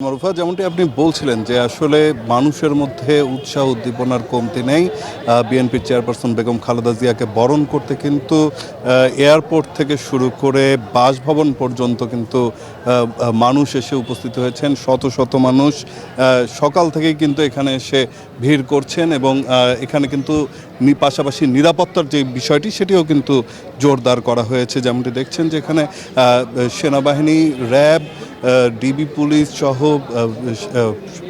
মারুফা, যেমনটি আপনি বলছিলেন যে আসলে মানুষের মধ্যে উৎসাহ উদ্দীপনার কমতি নেই। বিএনপির চেয়ারপারসন বেগম খালেদা জিয়াকে বরণ করতে কিন্তু এয়ারপোর্ট থেকে শুরু করে বাসভবন পর্যন্ত কিন্তু মানুষ এসে উপস্থিত হয়েছেন। শত শত মানুষ সকাল থেকেই কিন্তু এখানে এসে ভিড় করছেন এবং এখানে কিন্তু পাশাপাশি নিরাপত্তার যে বিষয়টি সেটিও কিন্তু জোরদার করা হয়েছে। যেমনটি দেখছেন যে এখানে সেনাবাহিনী, র্যাব, ডিবি পুলিশ সহ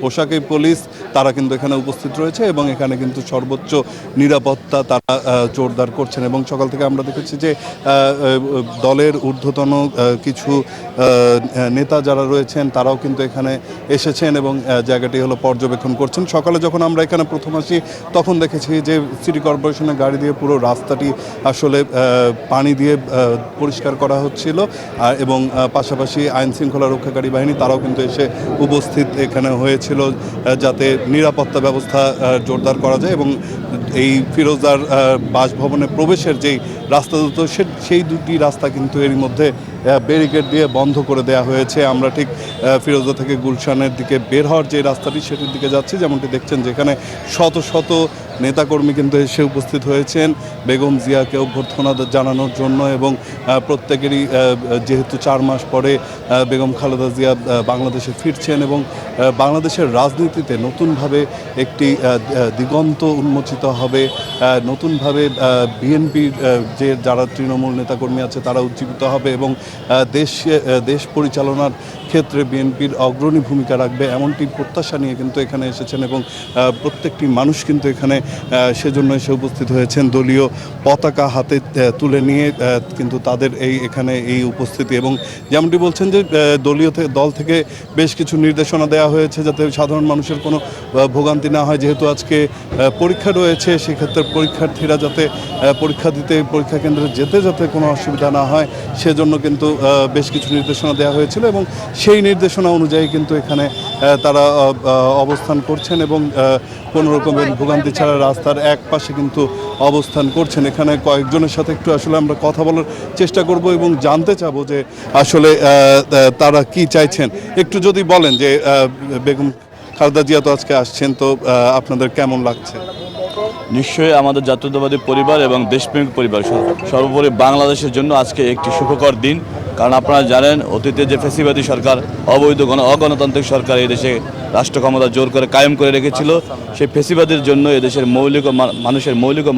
পোশাকে পুলিশ তারা কিন্তু এখানে উপস্থিত রয়েছে এবং এখানে কিন্তু সর্বোচ্চ নিরাপত্তা তারা জোরদার করছেন। এবং সকাল থেকে আমরা দেখেছি যে দলের ঊর্ধ্বতন কিছু নেতা যারা রয়েছেন তারাও কিন্তু এখানে এসেছেন এবং জায়গাটি হলো পর্যবেক্ষণ করছেন। সকালে যখন আমরা এখানে প্রথম আসি তখন দেখেছি যে সিটি কর্পোরেশনের গাড়ি দিয়ে পুরো রাস্তাটি আসলে পানি দিয়ে পরিষ্কার করা হচ্ছিল এবং পাশাপাশি আইন শৃঙ্খলা রক্ষাকারী বাহিনী তারাও কিন্তু এসে উপস্থিত এখানে হয়েছিল যাতে নিরাপত্তা ব্যবস্থা জোরদার করা যায় এবং এই ফিরোজদার বাসভবনে প্রবেশের যেই রাস্তা দুটো সেই দুটি রাস্তা কিন্তু এরই মধ্যে ব্যারিকেড দিয়ে বন্ধ করে দেওয়া হয়েছে। আমরা ঠিক ফিরোজা থেকে গুলশানের দিকে বের হওয়ার যে রাস্তাটি সেটির দিকে যাচ্ছি। যেমনটি দেখছেন যেখানে শত শত নেতাকর্মী কিন্তু এসে উপস্থিত হয়েছেন বেগম জিয়াকে অভ্যর্থনা জানানোর জন্য এবং প্রত্যেকেরই যেহেতু 4 মাস পরে বেগম খালেদা জিয়া বাংলাদেশে ফিরছেন এবং বাংলাদেশের রাজনীতিতে নতুনভাবে একটি দিগন্ত উন্মোচিত হবে, নতুনভাবে বিএনপির যে যারা তৃণমূল নেতাকর্মী আছে তারা উজ্জীবিত হবে এবং দেশ পরিচালনার ক্ষেত্রে বিএনপির অগ্রণী ভূমিকা রাখবে এমনটি প্রত্যাশা নিয়ে কিন্তু এখানে এসেছেন এবং প্রত্যেকটি মানুষ কিন্তু এখানে সেজন্য এসে উপস্থিত হয়েছেন দলীয় পতাকা হাতে তুলে নিয়ে কিন্তু তাদের এখানে এই উপস্থিতি। এবং যেমনটি বলছেন যে দল থেকে বেশ কিছু নির্দেশনা দেওয়া হয়েছে যাতে সাধারণ মানুষের কোনো ভোগান্তি না হয়। যেহেতু আজকে পরীক্ষা রয়েছে সেক্ষেত্রে পরীক্ষার্থীরা যাতে পরীক্ষা দিতে পরীক্ষা কেন্দ্রে যেতে যাতে কোনো অসুবিধা না হয় সেজন্য কিন্তু বেশ কিছু নির্দেশনা দেওয়া হয়েছিল এবং সেই নির্দেশনা অনুযায়ী কিন্তু এখানে তারা অবস্থান করছেন এবং কোনো রকমের ভোগান্তি ছাড়া রাস্তার এক পাশে কিন্তু অবস্থান করছেন। এখানে কয়েকজনের সাথে একটু আসলে আমরা কথা বলার চেষ্টা করব এবং জানতে চাবো যে আসলে তারা কি চাইছেন। একটু যদি বলেন যে বেগম খালেদা জিয়া তো আজকে আসছেন, তো আপনাদের কেমন লাগছে? নিশ্চয়ই আমাদের জাতীয়তাবাদী পরিবার এবং দেশপ্রেমিক পরিবার সর্বোপরি বাংলাদেশের জন্য আজকে একটি সুখকর দিন। কারণ আপনারা জানেন অতীতে যে ফ্যাসিবাদী সরকার, অবৈধ অগণতান্ত্রিক সরকার এই দেশে রাষ্ট্র ক্ষমতা জোর করে কায়েম করে রেখেছিল, সেই ফ্যাসিবাদের জন্য এদেশের মানুষের মৌলিক ও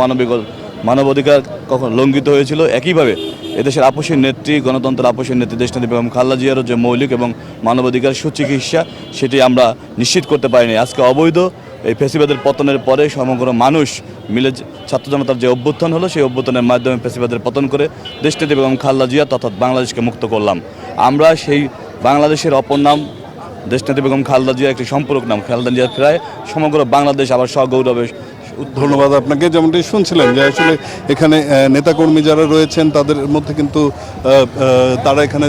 মানবাধিকার কখন লঙ্ঘিত হয়েছিল। একইভাবে এদেশের আপসী নেত্রী, গণতন্ত্রের আপসী নেত্রী দেশনেত্রী বেগম খালেদা জিয়ারও যে মৌলিক এবং মানবাধিকার সুচিকিৎসা সেটি আমরা নিশ্চিত করতে পারিনি। আজকে অবৈধ এই ফ্যাসিবাদের পতনের পরে সমগ্র মানুষ মিলে ছাত্র জনতার যে অভ্যুত্থান হলো সেই অভ্যুত্থানের মাধ্যমে ফ্যাসিবাদের পতন করে দেশনেত্রী বেগম খালেদা জিয়া তথা বাংলাদেশকে মুক্ত করলাম। আমরা সেই বাংলাদেশের অপর নাম দেশনেত্রী বেগম খালেদা জিয়া একটি সম্পূরক নাম খালেদা জিয়া ফেরায় সমগ্র বাংলাদেশ আবার সগৌরবে। ধন্যবাদ আপনাকে। যেমনটি শুনছিলেন যে আসলে এখানে নেতাকর্মী যারা রয়েছেন তাদের মধ্যে কিন্তু তারা এখানে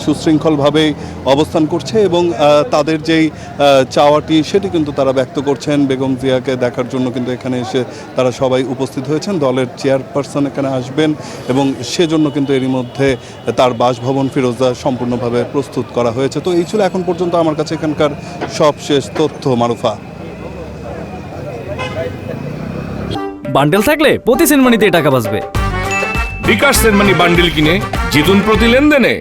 সুশৃঙ্খলভাবেই অবস্থান করছে এবং তাদের যেই চাওয়াটি সেটি কিন্তু তারা ব্যক্ত করছেন। বেগম জিয়াকে দেখার জন্য কিন্তু এখানে এসে তারা সবাই উপস্থিত হয়েছেন। দলের চেয়ারপারসন এখানে আসবেন এবং সেজন্য কিন্তু এরই মধ্যে তার বাসভবন ফিরোজা সম্পূর্ণভাবে প্রস্তুত করা হয়েছে। তো এই ছিল এখন পর্যন্ত আমার কাছে এখানকার সবশেষ তথ্য। মারুফা, বান্ডেল থাকলে প্রতি সেনমানিতে টাকা বাঁচবে। বিকাশ সেনমানি বান্ডেল কিনে জিতুন প্রতি লেনদেনে।